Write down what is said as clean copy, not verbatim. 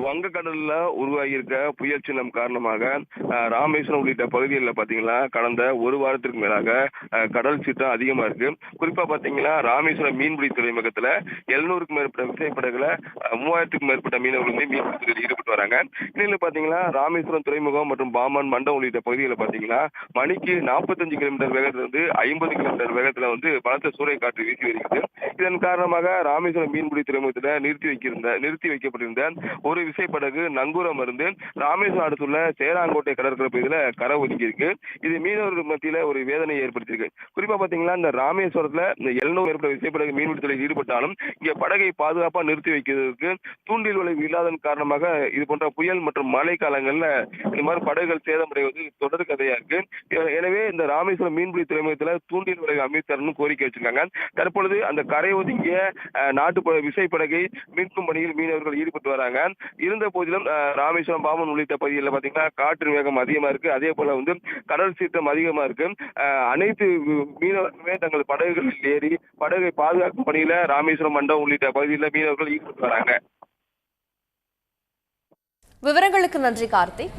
வங்கக்கடல்ல உருவாகியிருக்க புயல் சின்னம் காரணமாக ராமேஸ்வரம் உள்ளிட்ட பகுதிகளில் பாத்தீங்கன்னா கடந்த ஒரு வாரத்திற்கு மேலாக கடல் சீற்றம் அதிகமா இருக்கு. குறிப்பா பாத்தீங்கன்னா ராமேஸ்வரம் மீன்பிடி துறைமுகத்துல 700க்கும் மேற்பட்ட விசைப்படகுல 3000க்கும் மேற்பட்ட மீனவர்களுமே மீன்பிடித்தில் ஈடுபட்டு வராங்க. இன்னும் பாத்தீங்கன்னா ராமேஸ்வரம் துறைமுகம் மற்றும் பாம்பன் மண்டம் உள்ளிட்ட பகுதிகளில் பாத்தீங்கன்னா மணிக்கு 45 கிலோமீட்டர் வேகத்துல இருந்து 50 கிலோமீட்டர் வேகத்துல பலத்த சூறை காற்று வீசி வருகிறது. இதன் காரணமாக ராமேஸ்வரம் மீன்பிடி துறைமுகத்துல நிறுத்தி வைக்கப்பட்டிருந்த ஒரு விசைப்படகு நங்கூரம் இருந்து ராமேஸ்வரம் அடுத்துள்ள சேராங்கோட்டை கடற்கரை பகுதியில கரை ஒதுக்கி இருக்கு. இது மீனவர்கள் மத்தியில ஒரு வேதனையை ஏற்படுத்தியிருக்கு. குறிப்பா பாத்தீங்கன்னா இந்த ராமேஸ்வரத்துல இந்த 700 மேற்பட்ட விசைப்படகு மீன்பிடி தொழில் ஈடுபட்டாலும் இங்க படகை பாதுகாப்பா நிறுத்தி வைக்கிறதுக்கு தூண்டில் விளைவு இல்லாதன் காரணமாக இது போன்ற புயல் மற்றும் மழை காலங்கள்ல இந்த மாதிரி படகுகள் சேதமடைவது தொடர் கதையா இருக்கு. எனவே இந்த ராமேஸ்வரம் மீன்பிடி துறைமுகத்துல தூண்டில் விளைவு அமைத்தரணும் கோரிக்கை வச்சிருக்காங்க. தற்பொழுது அந்த கரை ஒதுங்கிய நாட்டு விசைப்படகை மீட்கும் பணியில் மீனவர்கள் ஈடுபட்டு வராங்க. இருந்த போதிலும் ராமேஸ்வரம் பாம்பன் உள்ளிட்ட பகுதிகளில் பாத்தீங்கன்னா காற்று வேகம் அதிகமா இருக்கு. அதே போல கடல் சீற்றம் அதிகமா இருக்கு. அனைத்து மீனவர்களுமே தங்கள் படகுகளில் ஏறி படகை பாதுகாக்கும் பணியில ராமேஸ்வரம் மண்டம் உள்ளிட்ட பகுதிகளில் மீனவர்கள் ஈடுபட்டு வராங்க. விவரங்களுக்கு நன்றி கார்த்திக்.